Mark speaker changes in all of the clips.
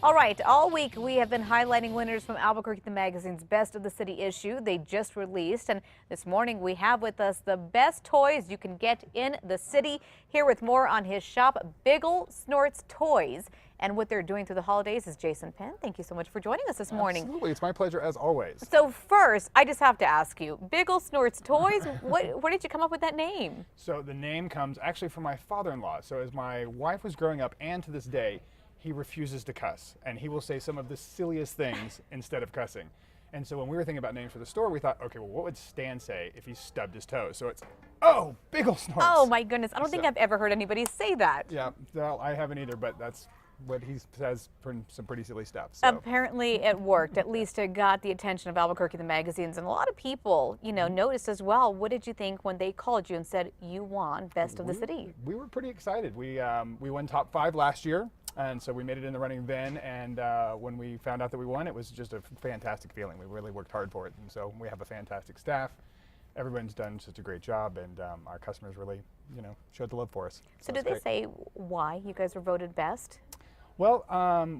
Speaker 1: All right, all week we have been highlighting winners from Albuquerque the Magazine's Best of the City issue. They just released, and this morning we have with us the best toys you can get in the city. Here with more on his shop, Bigglesnorts Toys, and what they're doing through the holidays is Jason Penn. Thank you so much for joining us this morning.
Speaker 2: Absolutely, it's my pleasure as always.
Speaker 1: So first, I just have to ask you, Bigglesnorts Toys, where did you come up with that name?
Speaker 2: So the name comes actually from my father-in-law. So as my wife was growing up, and to this day, he refuses to cuss, and he will say some of the silliest things instead of cussing. And so when we were thinking about names for the store, we thought, okay, well, what would Stan say if he stubbed his toe? So it's, oh, Bigglesnorts.
Speaker 1: Oh my goodness, I don't think I've ever heard anybody say that.
Speaker 2: Yeah, well, I haven't either, but that's what he says for some pretty silly stuff. So.
Speaker 1: Apparently it worked. At least it got the attention of Albuquerque the Magazines, and a lot of people, noticed as well. What did you think when they called you and said you won Best of the City?
Speaker 2: We were pretty excited. We won top 5 last year. And so we made it in the running then, and when we found out that we won, it was just a fantastic feeling. We really worked hard for it, and so we have a fantastic staff. Everyone's done such a great job, and our customers really, showed the love for us.
Speaker 1: So did they say why you guys were voted best?
Speaker 2: Well,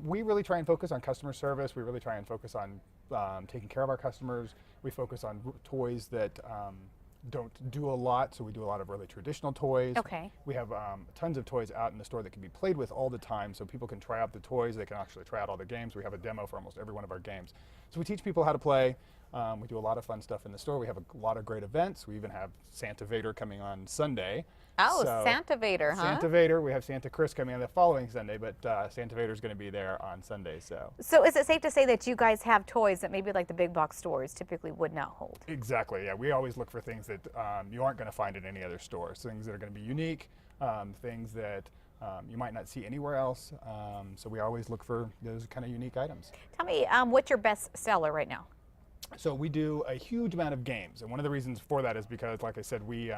Speaker 2: we really try and focus on customer service. We really try and focus on taking care of our customers. We focus on toys that don't do a lot, so we do a lot of really traditional toys.
Speaker 1: Okay.
Speaker 2: We have tons of toys out in the store that can be played with all the time, so people can try out the toys. They can actually try out all the games. We have a demo for almost every one of our games. So we teach people how to play. We do a lot of fun stuff in the store. We have a lot of great events. We even have Santa Vader coming on Sunday.
Speaker 1: Oh, so Santa Vader, huh?
Speaker 2: Santa Vader. We have Santa Chris coming on the following Sunday, but Santa Vader is going to be there on Sunday.
Speaker 1: So is it safe to say that you guys have toys that maybe like the big box stores typically would not hold?
Speaker 2: Exactly. Yeah, we always look for things that you aren't going to find in any other store. Things that are going to be unique, things that you might not see anywhere else. So we always look for those kind of unique items.
Speaker 1: Tell me, what's your best seller right now?
Speaker 2: So we do a huge amount of games, and one of the reasons for that is because, like I said, we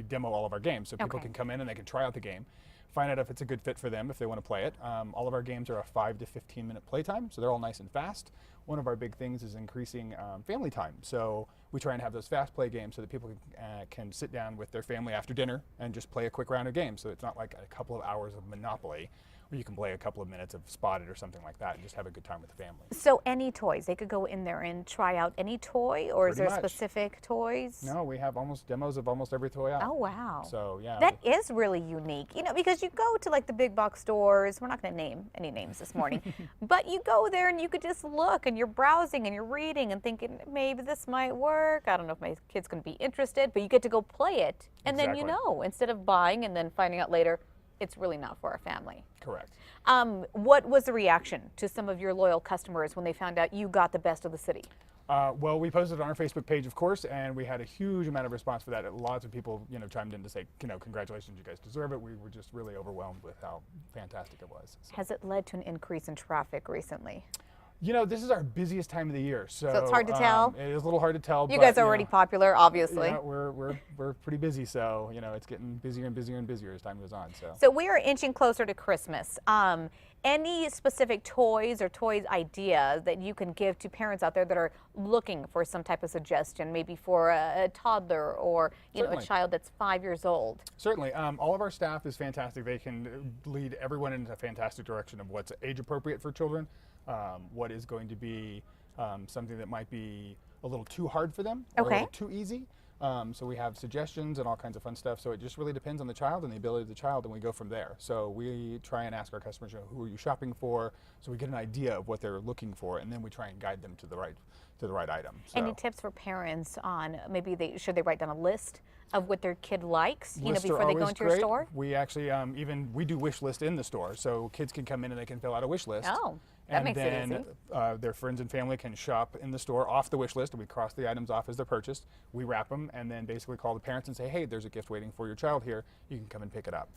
Speaker 2: demo all of our games, so people can come in and they can try out the game, find out if it's a good fit for them, if they want to play it. All of our games are a 5 to 15 minute playtime, so they're all nice and fast. One of our big things is increasing family time, so we try and have those fast play games so that people can sit down with their family after dinner and just play a quick round of games, so it's not like a couple of hours of Monopoly, or you can play a couple of minutes of Spotted or something like that and just have a good time with the family.
Speaker 1: So any toys, they could go in there and try out any toy, or is there specific toys?
Speaker 2: No, we have demos of almost every toy out.
Speaker 1: Oh, wow.
Speaker 2: So, yeah.
Speaker 1: That is really unique, because you go to like the big box stores, we're not going to name any names this morning, but you go there and you could just look and you're browsing and you're reading and thinking, maybe this might work. I don't know if my kid's going to be interested, but you get to go play it. And then instead of buying and then finding out later, it's really not for our family.
Speaker 2: Correct.
Speaker 1: What was the reaction to some of your loyal customers when they found out you got the Best of the City?
Speaker 2: Well, we posted it on our Facebook page, of course, and we had a huge amount of response for that. Lots of people, chimed in to say, congratulations, you guys deserve it. We were just really overwhelmed with how fantastic it was. So.
Speaker 1: Has it led to an increase in traffic recently?
Speaker 2: This is our busiest time of the year, so
Speaker 1: it's hard to tell.
Speaker 2: It is a little hard to tell.
Speaker 1: You guys are already popular, obviously.
Speaker 2: Yeah, we're pretty busy, so it's getting busier and busier and busier as time goes on.
Speaker 1: So we are inching closer to Christmas. Any specific toys or ideas that you can give to parents out there that are looking for some type of suggestion, maybe for a toddler or a child that's 5 years old?
Speaker 2: Certainly. All of our staff is fantastic. They can lead everyone in a fantastic direction of what's age appropriate for children. What is going to be something that might be a little too hard for them or a little too easy. So we have suggestions and all kinds of fun stuff. So it just really depends on the child and the ability of the child, and we go from there. So we try and ask our customers, who are you shopping for? So we get an idea of what they're looking for, and then we try and guide them to the right item. So.
Speaker 1: Any tips for parents on maybe should they write down a list of what their kid likes, before they go into your store?
Speaker 2: We actually we do wish list in the store, so kids can come in and they can fill out a wish list.
Speaker 1: Oh. That makes it easy.
Speaker 2: Their friends and family can shop in the store off the wish list, and we cross the items off as they're purchased. We wrap them and then basically call the parents and say, hey, there's a gift waiting for your child here. You can come and pick it up.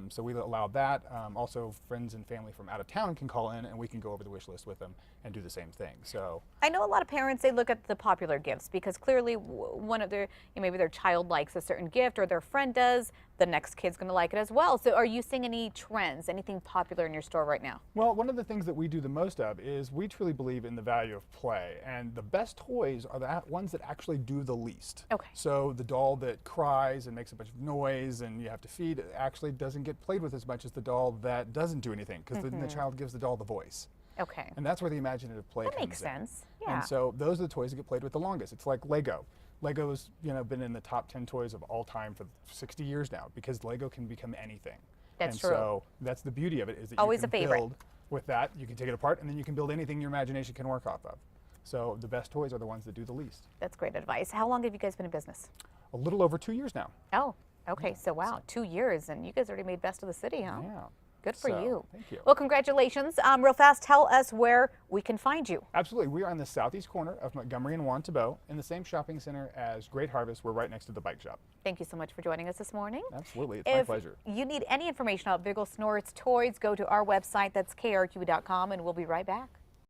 Speaker 2: So we allow that. Also, friends and family from out of town can call in, and we can go over the wish list with them and do the same thing. So
Speaker 1: I know a lot of parents, they look at the popular gifts because clearly one of their, maybe their child likes a certain gift or their friend does. The next kid's going to like it as well. So are you seeing any trends, anything popular in your store right now?
Speaker 2: Well, one of the things that we do the most of is we truly believe in the value of play, and the best toys are the ones that actually do the least.
Speaker 1: Okay.
Speaker 2: So the doll that cries and makes a bunch of noise and you have to feed actually doesn't get played with as much as the doll that doesn't do anything, because then the child gives the doll the voice.
Speaker 1: Okay.
Speaker 2: And that's where the imaginative play
Speaker 1: That
Speaker 2: comes
Speaker 1: makes
Speaker 2: in.
Speaker 1: sense. Yeah.
Speaker 2: And so those are the toys that get played with the longest. It's like Lego. Lego's, been in the top 10 toys of all time for 60 years now because Lego can become anything.
Speaker 1: That's
Speaker 2: and
Speaker 1: true.
Speaker 2: so that's the beauty of it is that
Speaker 1: Always
Speaker 2: you
Speaker 1: a
Speaker 2: can
Speaker 1: favorite.
Speaker 2: build with that. You can take it apart and then you can build anything your imagination can work off of. So the best toys are the ones that do the least.
Speaker 1: That's great advice. How long have you guys been in business?
Speaker 2: A little over 2 years now.
Speaker 1: Oh, okay. So wow, 2 years, and you guys already made best of the city, huh?
Speaker 2: Yeah.
Speaker 1: Good for
Speaker 2: So,
Speaker 1: you.
Speaker 2: Thank you.
Speaker 1: Well, congratulations. Real fast, tell us where we can find you.
Speaker 2: Absolutely. We are in the southeast corner of Montgomery and Wantabelle in the same shopping center as Great Harvest. We're right next to the bike shop.
Speaker 1: Thank you so much for joining us this morning.
Speaker 2: Absolutely. It's my pleasure.
Speaker 1: If you need any information about Bigglesnorts toys, go to our website. That's krqe.com, and we'll be right back.